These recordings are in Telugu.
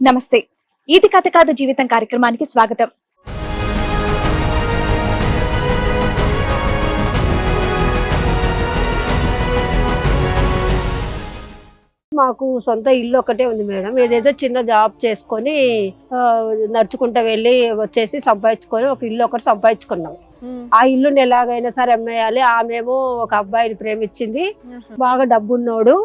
నమస్తే. ఇది కథ కాదు జీవితం కార్యక్రమానికి స్వాగతం. మాకు సొంత ఇల్లు ఒకటే ఉంది మేడం. ఏదేదో చిన్న జాబ్ చేసుకొని నడుచుకుంటూ వెళ్ళి వచ్చేసి సంపాదించుకొని ఒక ఇల్లు ఒకటి సంపాదించుకున్నాం. ఆ ఇల్లుని ఎలాగైనా సరే అమ్మేయాలి. ఆమెమో ఒక అబ్బాయిని ప్రేమించింది, బాగా డబ్బున్నోడు.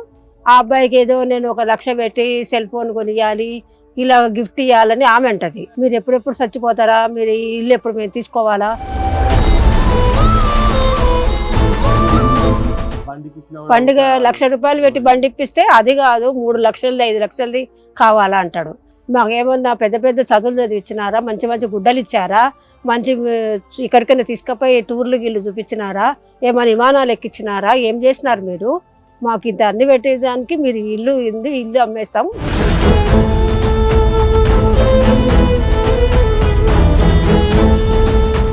ఆ అబ్బాయికి ఏదో నేను 1 లక్ష పెట్టి సెల్ ఫోన్ కొనియాలి, ఇలా గిఫ్ట్ ఇవ్వాలని ఆమె అంటది. మీరు ఎప్పుడెప్పుడు చచ్చిపోతారా, మీరు ఈ ఇల్లు ఎప్పుడు మేము తీసుకోవాలా? పండుగ 1 లక్ష రూపాయలు పెట్టి బండి ఇప్పిస్తే అది కాదు 3 లక్షలది 5 లక్షలది కావాలా అంటాడు. మాకేమన్నా పెద్ద పెద్ద చదువులు చదివించినారా, మంచి మంచి గుడ్డలు ఇచ్చారా, మంచి ఇక్కడికైనా తీసుకుపోయి టూర్లు గిల్లు చూపించినారా, ఏమైనా విమానాలు ఎక్కించినారా, ఏం చేసినారు మీరు? మాకు ఇంత అన్ని పెట్టేదానికి మీరు ఇల్లు అమ్మేస్తాం.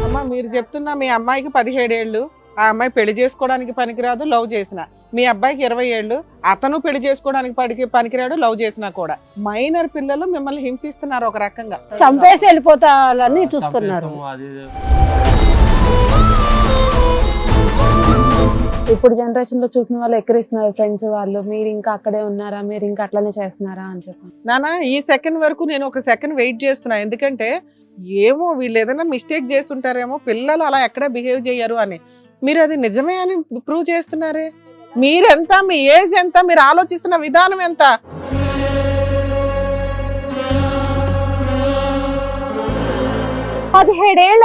అమ్మ, మీరు చెప్తున్నా మీ అమ్మాయికి 17 ఏళ్ళు, ఆ అమ్మాయి పెళ్లి చేసుకోవడానికి పనికిరాదు, లవ్ చేసిన. మీ అబ్బాయికి 20 ఏళ్ళు, అతను పెళ్లి చేసుకోవడానికి పనికిరాడు, లవ్ చేసినా కూడా. మైనర్ పిల్లలు మిమ్మల్ని హింసిస్తున్నారు ఒక రకంగా, చంపేసి వెళ్ళిపోతారని చూస్తున్నారు. ఇప్పుడు జనరేషన్ లో చూసిన వాళ్ళు ఎక్కిరిస్తున్నారు ఫ్రెండ్స్ వాళ్ళు, మీరు ఇంకా అక్కడే ఉన్నారా, మీరు ఇంకా అట్లనే చేస్తున్నారా అని చెప్పి. నానా, ఈ సెకండ్ వరకు నేను ఒక సెకండ్ వెయిట్ చేస్తున్నా. ఎందుకంటే ఏమో వీళ్ళు ఏదైనా మిస్టేక్ చేస్తుంటారేమో, పిల్లలు అలా ఎక్కడ బిహేవ్ చేయరు అని. మీరు అది నిజమే అని ప్రూవ్ చేస్తున్నారే. మీరెంత, మీ ఏజ్ ఎంత, మీరు ఆలోచిస్తున్న విధానం ఎంత?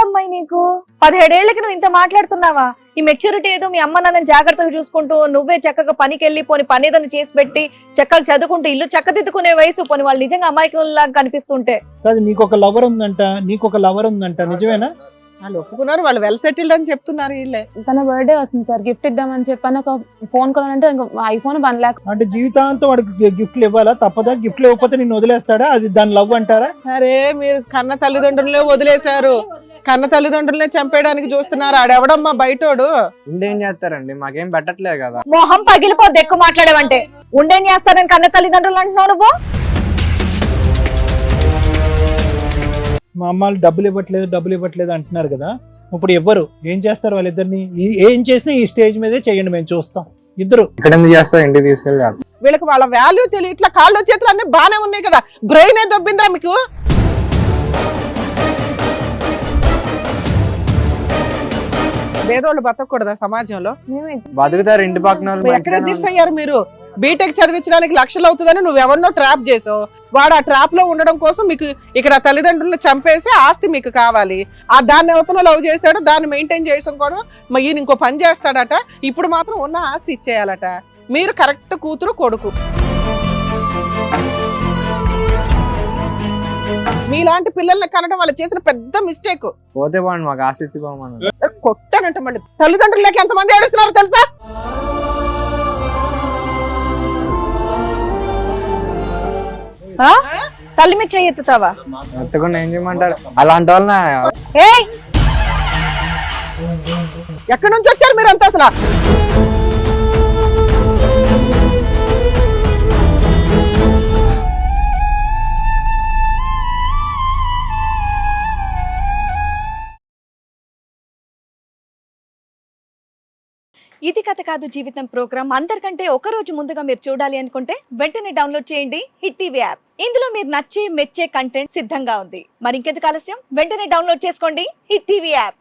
అమ్మాయి నీకు 17 ఏళ్ళకి నువ్వు ఇంత మాట్లాడుతున్నావా? ఈ మెచ్యూరిటీ ఏదో మీ అమ్మ నాన్న జాగ్రత్తగా చూసుకుంటూ నువ్వే చక్కగా పనికి వెళ్ళి పోని పని ఏదైనా చేసి పెట్టి చక్కగా చదువుకుంటూ ఇల్లు చక్కదిద్దుకునే వయసు. పోని వాళ్ళు నిజంగా అమాయకుల్లాగా కనిపిస్తుంటే. నీకు ఒక లవర్ ఉందంట, నిజమేనా? వాళ్ళు ఒప్పుకున్నారు, వాళ్ళు వెల్ సెటిల్డ్ అని చెప్తున్నారు. వీళ్ళే తన బర్త్డే వస్తుంది సార్, గిఫ్ట్ ఇద్దామని చెప్పాను. ఒక ఫోన్ కొనాలంటే ఐఫోన్ 1 లక్ష. అంటే జీవితాంతం వాడికి గిఫ్ట్లు ఇవ్వాలా? తప్పదా? గిఫ్ట్లు ఇవ్వకపోతే నేను వదిలేస్తాడా? అది దాని లవ్ అంటారా? అరే, మీరు కన్న తల్లిదండ్రులే వదిలేశారు, కన్న తల్లిదండ్రులనే చంపేయడానికి చూస్తున్నారు. ఆడెవడమ్మా బయటోడు? ఉండేం చేస్తారండి, మాకేం పెట్టట్లేదు కదా. మొహం పగిలిపోద్ది ఎక్కువ మాట్లాడేవంటే. ఉండేం చేస్తారని కన్న తల్లిదండ్రులు అంటున్నావు నువ్వు? మా అమ్మాళ్ళు డబ్బులు ఇవ్వట్లేదు అంటున్నారు కదా. ఇప్పుడు ఎవ్వరు ఏం చేస్తారు? వాళ్ళిద్దరిని ఏం చేసినా ఈ స్టేజ్ మీదే చేయండి, మేము చూస్తాం. ఇద్దరు ఇక్కడ ఎందుకు చేస్తారు, ఇంటికి తీసుకెళ్ళి. వీళ్ళకి వాళ్ళ వాల్యూ తెలియ, ఇట్లా కాళ్ళు చేతులు అన్ని బాగానే ఉన్నాయి కదా, బ్రెయిన్ ఏ దొబ్బిందిరా మీకు? పేదోళ్ళు బతకూడదా సమాజంలో? బతుకుతారు ఇంటి పక్కన. ఎక్కడ అడ్జస్ట్ అయ్యారు మీరు? బీటెక్ చదివించడానికి లక్షలు అవుతుందని నువ్వెవరినో ట్రాప్ చేసావు. వాడు ఆ ట్రాప్ లో ఉండడం కోసం మీకు ఇక్కడ తల్లిదండ్రులను చంపేసి ఆస్తి మీకు కావాలి. ఆ దాన్ని ఎవరితో లవ్ చేస్తాడో దాన్ని మెయింటైన్ చేయడం కూడా ఈయన ఇంకో పని చేస్తాడట. ఇప్పుడు మాత్రం ఉన్న ఆస్తి ఇచ్చేయాలట. మీరు కరెక్ట్ కూతురు కొడుకు. మీలాంటి పిల్లల్ని కనడం వాళ్ళు చేసిన పెద్ద మిస్టేక్. పోతే బాగుంది, మాకు ఆస్తి ఇచ్చిపోమని కొట్టానంట. మళ్ళీ తల్లిదండ్రులకి ఎంతమంది ఏడుస్తున్నారు తెలుసా? తల్లి మీద చెయ్యెత్తుతావా? ఎత్తకుండా ఏం చేయమంటారు? అలాంటి వాళ్ళ ఎక్కడి నుంచి వచ్చారు మీరంతా అసలు? ఇది కథ కాదు జీవితం ప్రోగ్రామ్ అందరికంటే ఒక రోజు ముందుగా మీరు చూడాలి అనుకుంటే వెంటనే డౌన్లోడ్ చేయండి హిట్ టీవీ యాప్. ఇందులో మీరు నచ్చే మెచ్చే కంటెంట్ సిద్ధంగా ఉంది. మరి ఇంకెందుకు ఆలస్యం, వెంటనే డౌన్లోడ్ చేసుకోండి హిట్ టీవీ యాప్.